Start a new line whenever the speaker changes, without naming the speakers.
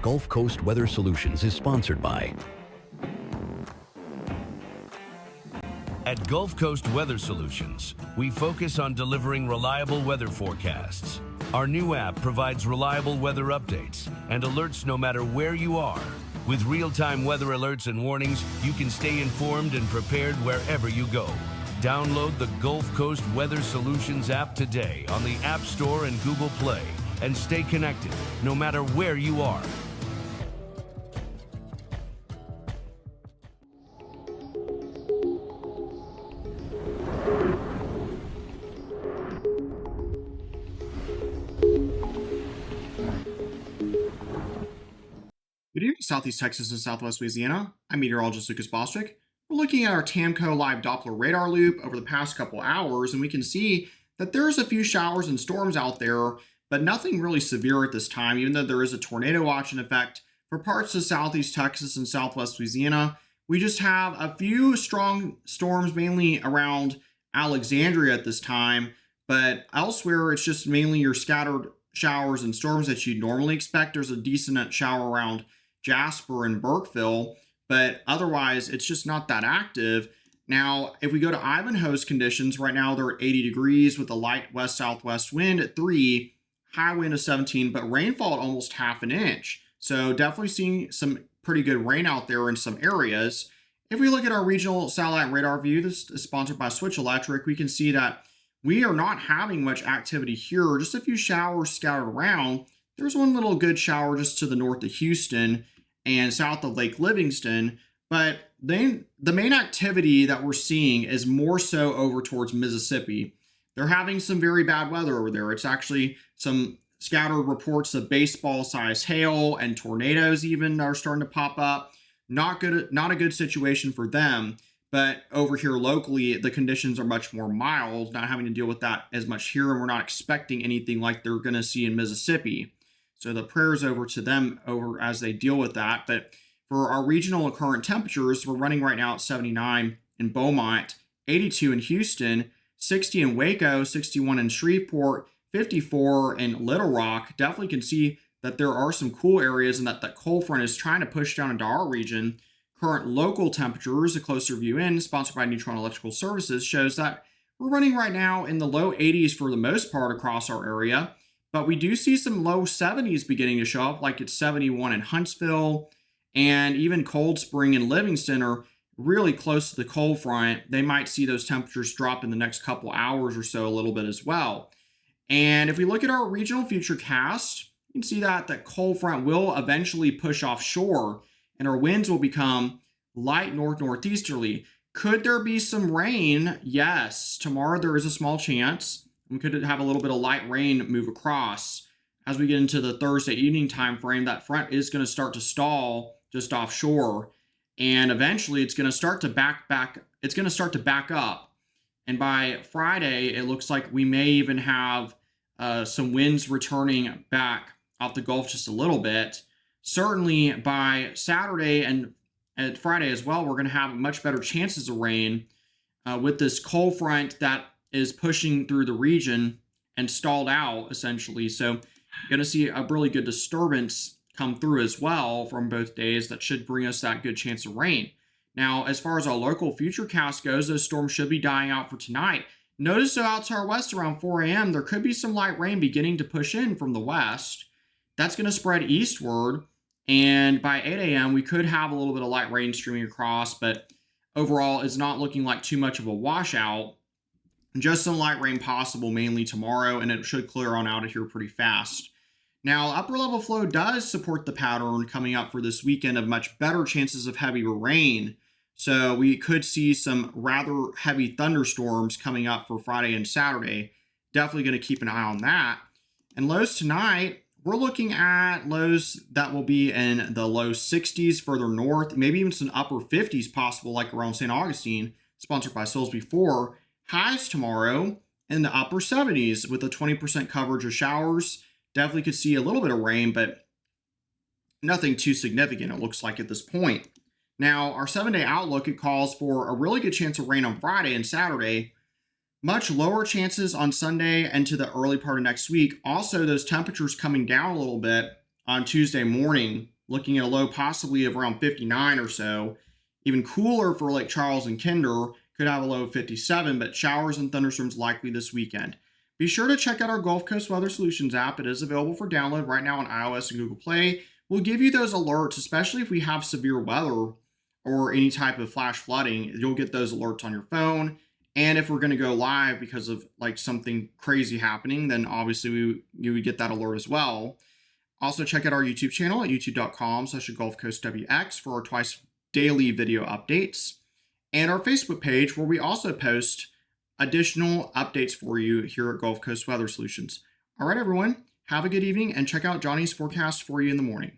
Gulf Coast Weather Solutions is sponsored by.
At Gulf Coast Weather Solutions, we focus on delivering reliable weather forecasts. Our new app provides reliable weather updates and alerts no matter where you are. With real-time weather alerts and warnings, you can stay informed and prepared wherever you go. Download the Gulf Coast Weather Solutions app today on the App Store and Google Play and stay connected no matter where you are.
Good evening, Southeast Texas and Southwest Louisiana. I'm meteorologist Lucas Bostrick. We're looking at our TAMCO live Doppler radar loop over the past couple hours, and we can see that there's a few showers and storms out there, but nothing really severe at this time, even though there is a tornado watch in effect for parts of Southeast Texas and Southwest Louisiana. We just have a few strong storms, mainly around Alexandria at this time, but elsewhere it's just mainly your scattered showers and storms that you'd normally expect. There's a decent shower around Jasper and Burkeville, but otherwise it's just not that active. Now, if we go to Ivanhoe's conditions, right now they're at 80 degrees with a light west-southwest wind at 3, high wind of 17, but rainfall at almost half an inch. So definitely seeing some pretty good rain out there in some areas. If we look at our regional satellite radar view, this is sponsored by Switch Electric, we can see that we are not having much activity here, just a few showers scattered around. There's one little good shower just to the north of Houston and south of Lake Livingston, but then the main activity that we're seeing is more so over towards Mississippi. They're having some very bad weather over there. It's actually some scattered reports of baseball-sized hail and tornadoes even are starting to pop up. Not a good situation for them. But over here locally, the conditions are much more mild, not having to deal with that as much here, and we're not expecting anything like they're going to see in Mississippi. So the prayers over to them over as they deal with that. But for our regional current temperatures, we're running right now at 79 in Beaumont, 82 in Houston, 60 in Waco, 61 in Shreveport, 54 in Little Rock. Definitely can see that there are some cool areas and that cold front is trying to push down into our region. Current local temperatures, a closer view in, sponsored by Neutron Electrical Services, shows that we're running right now in the low 80s for the most part across our area, but we do see some low 70s beginning to show up, like it's 71 in Huntsville, and even Cold Spring and Livingston are really close to the cold front. They might see those temperatures drop in the next couple hours or so a little bit as well. And if we look at our regional future cast, you can see that the cold front will eventually push offshore, and our winds will become light northeasterly. Could there be some rain? Yes. Tomorrow there is a small chance. We could have a little bit of light rain move across. As we get into the Thursday evening time frame, that front is going to start to stall just offshore, and eventually it's going to start to back up. And by Friday, it looks like we may even have some winds returning back off the Gulf just a little bit. Certainly by Saturday and Friday as well, we're going to have much better chances of rain with this cold front that is pushing through the region and stalled out essentially. So you're going to see a really good disturbance come through as well from both days that should bring us that good chance of rain. Now, as far as our local futurecast goes, those storms should be dying out for tonight. Notice so out to our west around 4 a.m., there could be some light rain beginning to push in from the west. That's going to spread eastward. And by 8 a.m., we could have a little bit of light rain streaming across, but overall, it's not looking like too much of a washout. Just some light rain possible mainly tomorrow, and it should clear on out of here pretty fast. Now, upper level flow does support the pattern coming up for this weekend of much better chances of heavier rain. So we could see some rather heavy thunderstorms coming up for Friday and Saturday. Definitely going to keep an eye on that. And lows tonight, we're looking at lows that will be in the low 60s further north, maybe even some upper 50s possible, like around St. Augustine, sponsored by Soulsby 4. Highs tomorrow in the upper 70s with a 20% coverage of showers. Definitely could see a little bit of rain, but nothing too significant, it looks like at this point. Now, our 7-day outlook, it calls for a really good chance of rain on Friday and Saturday. Much lower chances on Sunday and to the early part of next week. Also, those temperatures coming down a little bit on Tuesday morning, looking at a low possibly of around 59 or so. Even cooler for Lake Charles and Kinder, could have a low of 57, but showers and thunderstorms likely this weekend. Be sure to check out our Gulf Coast Weather Solutions app. It is available for download right now on iOS and Google Play. We'll give you those alerts, especially if we have severe weather or any type of flash flooding. You'll get those alerts on your phone. And if we're going to go live because of like something crazy happening, then obviously you would get that alert as well. Also check out our YouTube channel at youtube.com/GulfCoastWX for our twice daily video updates, and our Facebook page where we also post additional updates for you here at Gulf Coast Weather Solutions. All right, everyone, have a good evening and check out Johnny's forecast for you in the morning.